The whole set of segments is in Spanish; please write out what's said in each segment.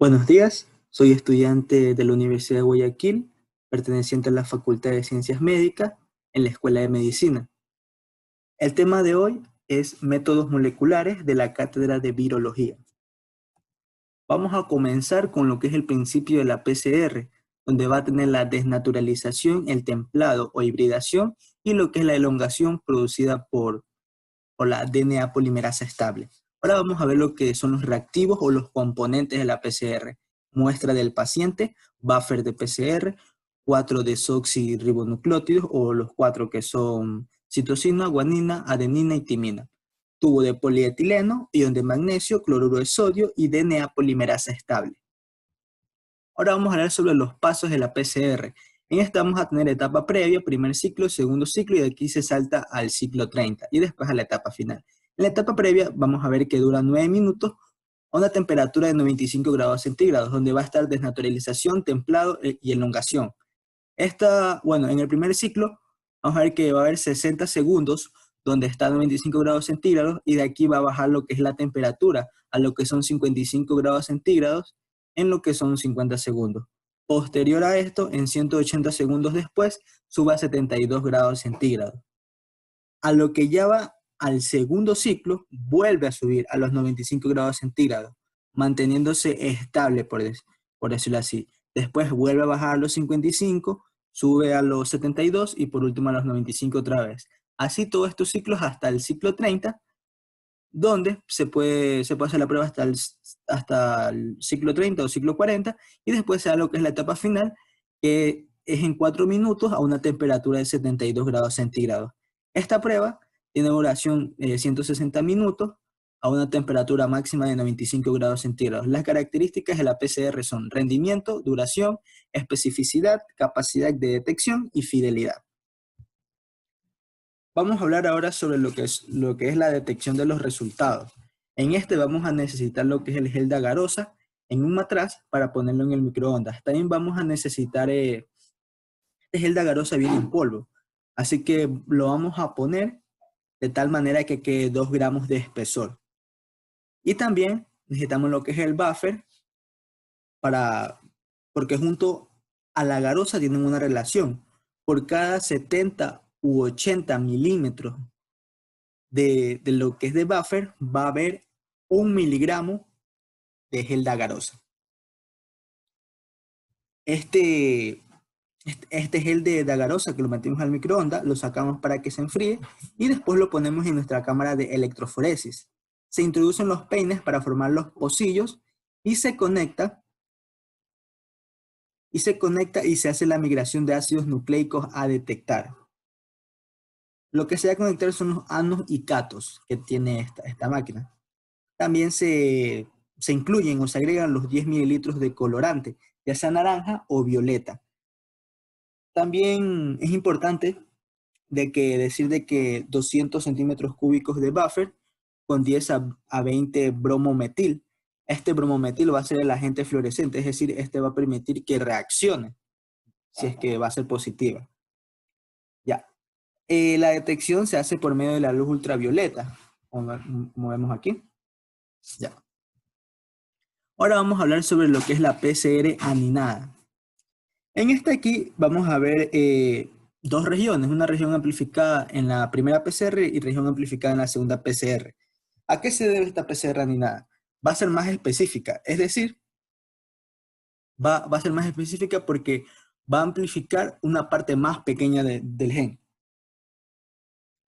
Buenos días, soy estudiante de la Universidad de Guayaquil, perteneciente a la Facultad de Ciencias Médicas en la Escuela de Medicina. El tema de hoy es métodos moleculares de la cátedra de virología. Vamos a comenzar con lo que es el principio de la PCR, donde va a tener la desnaturalización, el templado o hibridación y lo que es la elongación producida por la DNA polimerasa estable. Ahora vamos a ver lo que son los reactivos o los componentes de la PCR. Muestra del paciente, buffer de PCR, 4 desoxirribonucleótidos o los 4 que son citosina, guanina, adenina y timina. Tubo de polietileno, ion de magnesio, cloruro de sodio y DNA polimerasa estable. Ahora vamos a hablar sobre los pasos de la PCR. En esta vamos a tener etapa previa, primer ciclo, segundo ciclo y de aquí se salta al ciclo 30 y después a la etapa final. En la etapa previa vamos a ver que dura 9 minutos a una temperatura de 95 grados centígrados, donde va a estar desnaturalización, templado y elongación. En el primer ciclo vamos a ver que va a haber 60 segundos donde está a 95 grados centígrados y de aquí va a bajar lo que es la temperatura a lo que son 55 grados centígrados en lo que son 50 segundos. Posterior a esto, en 180 segundos después, sube a 72 grados centígrados. A lo que ya va al segundo ciclo, vuelve a subir a los 95 grados centígrados, manteniéndose estable, por decirlo así. Después vuelve a bajar a los 55, sube a los 72 y por último a los 95 otra vez. Así todos estos ciclos hasta el ciclo 30, donde se puede hacer la prueba hasta el ciclo 30 o ciclo 40, y después se da lo que es la etapa final, que es en 4 minutos a una temperatura de 72 grados centígrados. Esta prueba tiene duración de 160 minutos a una temperatura máxima de 95 grados centígrados. Las características de la PCR son rendimiento, duración, especificidad, capacidad de detección y fidelidad. Vamos a hablar ahora sobre lo que es la detección de los resultados. En este vamos a necesitar lo que es el gel de agarosa en un matraz para ponerlo en el microondas. También vamos a necesitar, este gel de agarosa viene en polvo, así que lo vamos a poner de tal manera que quede 2 gramos de espesor. Y también necesitamos lo que es el buffer, porque junto a la garosa tienen una relación. Por cada 70 u 80 milímetros de lo que es de buffer, va a haber 1 miligramo de gel de agarosa. Este gel de agarosa que lo metimos al microondas, lo sacamos para que se enfríe y después lo ponemos en nuestra cámara de electroforesis. Se introducen los peines para formar los pocillos y se conecta y se hace la migración de ácidos nucleicos a detectar. Lo que se va a conectar son los anos y catos que tiene esta máquina. También se incluyen o se agregan los 10 mililitros de colorante, ya sea naranja o violeta. También es importante decir de que 200 centímetros cúbicos de buffer con 10 a 20 bromometil. Este bromometil va a ser el agente fluorescente, es decir, este va a permitir que reaccione, si es que va a ser positiva. Ya. La detección se hace por medio de la luz ultravioleta, como vemos aquí. Ya. Ahora vamos a hablar sobre lo que es la PCR aninada. En esta aquí vamos a ver dos regiones, una región amplificada en la primera PCR y región amplificada en la segunda PCR. ¿A qué se debe esta PCR aninada? Va a ser más específica, es decir, va a ser más específica porque va a amplificar una parte más pequeña del gen.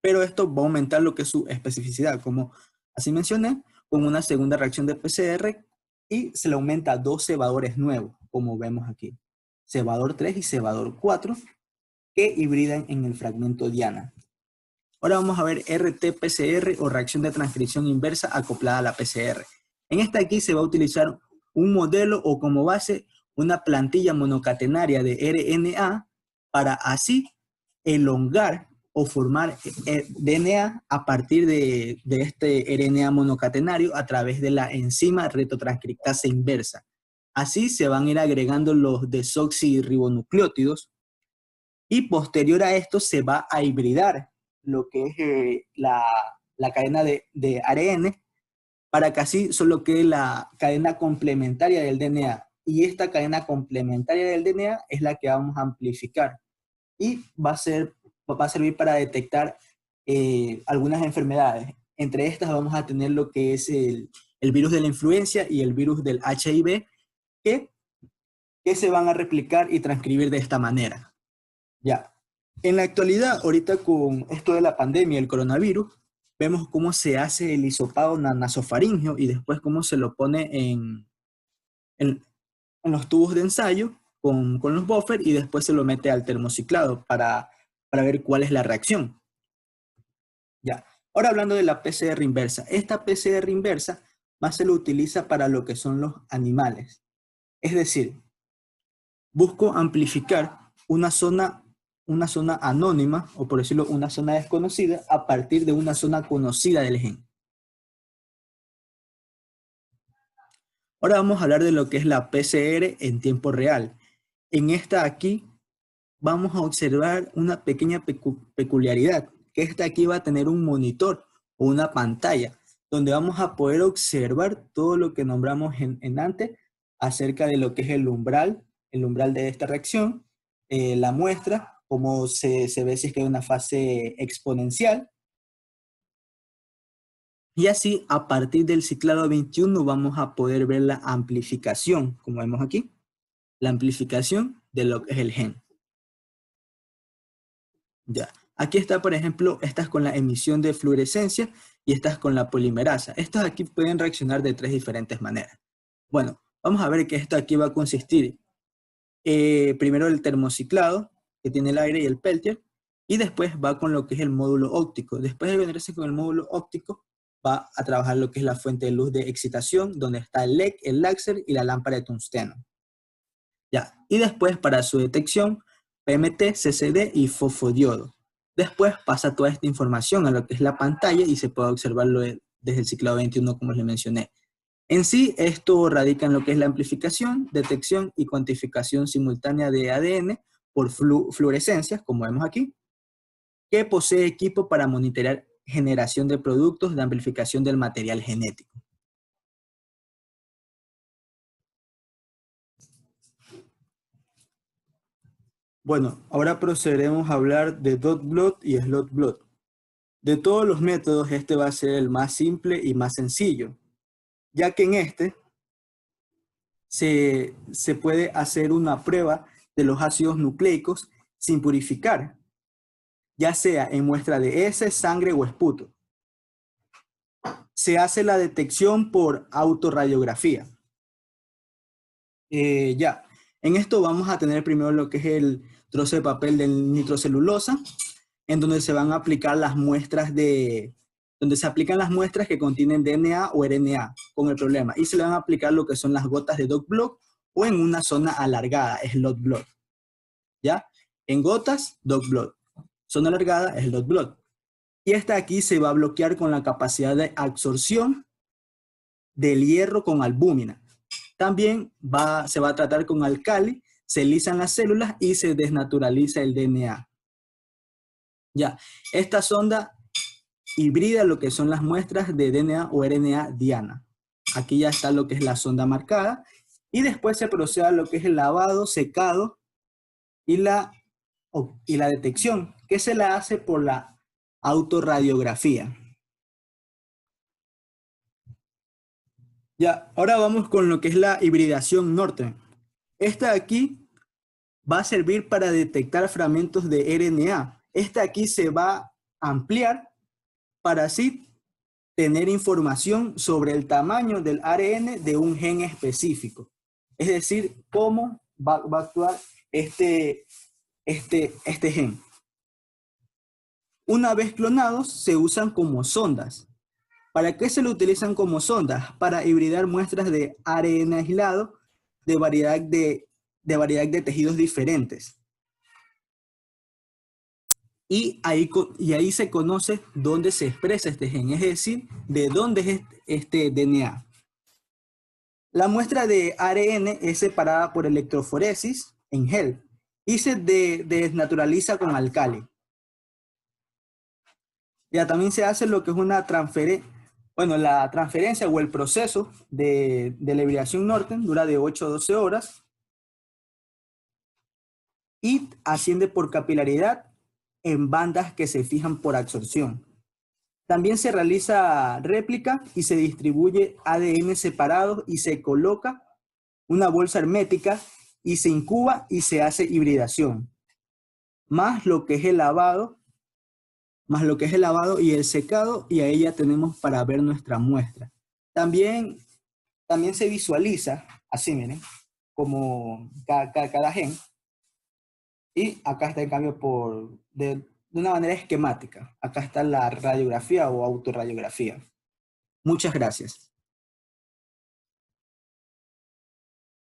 Pero esto va a aumentar lo que es su especificidad, como así mencioné, con una segunda reacción de PCR y se le aumenta 2 cebadores nuevos, como vemos aquí. Cebador 3 y cebador 4, que hibridan en el fragmento diana. Ahora vamos a ver RT-PCR o reacción de transcripción inversa acoplada a la PCR. En esta aquí se va a utilizar un modelo o como base una plantilla monocatenaria de RNA para así elongar o formar DNA a partir de este RNA monocatenario a través de la enzima retotranscriptasa inversa. Así se van a ir agregando los desoxirribonucleótidos y posterior a esto se va a hibridar lo que es la cadena de ARN para que así solo quede la cadena complementaria del DNA. Y esta cadena complementaria del DNA es la que vamos a amplificar. Y va a servir para detectar algunas enfermedades. Entre estas vamos a tener lo que es el virus de la influencia y el virus del HIV, que se van a replicar y transcribir de esta manera. Ya. En la actualidad, ahorita con esto de la pandemia, el coronavirus, vemos cómo se hace el hisopado nasofaringeo y después cómo se lo pone en, en los tubos de ensayo con los buffers y después se lo mete al termociclado para ver cuál es la reacción. Ya. Ahora hablando de la PCR inversa. Esta PCR inversa más se lo utiliza para lo que son los animales. Es decir, busco amplificar una zona anónima, o por decirlo, una zona desconocida, a partir de una zona conocida del gen. Ahora vamos a hablar de lo que es la PCR en tiempo real. En esta aquí vamos a observar una pequeña peculiaridad, que esta aquí va a tener un monitor o una pantalla, donde vamos a poder observar todo lo que nombramos en antes acerca de lo que es el umbral de esta reacción, la muestra, cómo se ve si es que hay una fase exponencial. Y así, a partir del ciclado 21, vamos a poder ver la amplificación, como vemos aquí, la amplificación de lo que es el gen. Ya. Aquí está, por ejemplo, estas con la emisión de fluorescencia y estas con la polimerasa. Estas aquí pueden reaccionar de tres diferentes maneras. Bueno, vamos a ver que esto aquí va a consistir primero el termociclado, que tiene el aire y el Peltier, y después va con lo que es el módulo óptico. Después de venirse con el módulo óptico, va a trabajar lo que es la fuente de luz de excitación, donde está el LED, el láser y la lámpara de tungsteno. Ya. Y después, para su detección, PMT, CCD y fosfodiodo. Después pasa toda esta información a lo que es la pantalla y se puede observarlo desde el ciclado 21, como les mencioné. En sí, esto radica en lo que es la amplificación, detección y cuantificación simultánea de ADN por fluorescencias, como vemos aquí, que posee equipo para monitorear generación de productos de amplificación del material genético. Bueno, ahora procederemos a hablar de dot blot y slot blot. De todos los métodos, este va a ser el más simple y más sencillo, ya que en este se puede hacer una prueba de los ácidos nucleicos sin purificar, ya sea en muestra de heces, sangre o esputo. Se hace la detección por autorradiografía. Ya, en esto vamos a tener primero lo que es el trozo de papel de nitrocelulosa, en donde se van a aplicar las muestras donde se aplican las muestras que contienen DNA o RNA con el problema, y se le van a aplicar lo que son las gotas de dot blot o en una zona alargada, slot blot. ¿Ya? En gotas, dot blot. Zona alargada, slot blot. Y esta aquí se va a bloquear con la capacidad de absorción del hierro con albúmina. También se va a tratar con alcali, se lisan las células y se desnaturaliza el DNA. Ya, esta sonda hibrida lo que son las muestras de DNA o RNA diana. Aquí ya está lo que es la sonda marcada y después se procede a lo que es el lavado, secado y la detección, que se la hace por la autorradiografía. Ya, ahora vamos con lo que es la hibridación Norton. Esta aquí va a servir para detectar fragmentos de RNA. Esta aquí se va a ampliar para así tener información sobre el tamaño del ARN de un gen específico. Es decir, cómo va a actuar este gen. Una vez clonados, se usan como sondas. ¿Para qué se lo utilizan como sondas? Para hibridar muestras de ARN aislado de variedad de tejidos diferentes. Y ahí se conoce dónde se expresa este gen, es decir, de dónde es este DNA. La muestra de ARN es separada por electroforesis en gel y se desnaturaliza con alcali. Ya también se hace lo que es una Bueno, la transferencia o el proceso de la hibridación Norton dura de 8 a 12 horas y asciende por capilaridad en bandas que se fijan por absorción. También se realiza réplica y se distribuye ADN separado y se coloca una bolsa hermética y se incuba y se hace hibridación, más lo que es el lavado, y el secado, y ahí ya tenemos para ver nuestra muestra. También se visualiza, así miren, como cada gen, y acá está en cambio de una manera esquemática. Acá está la radiografía o autorradiografía. Muchas gracias.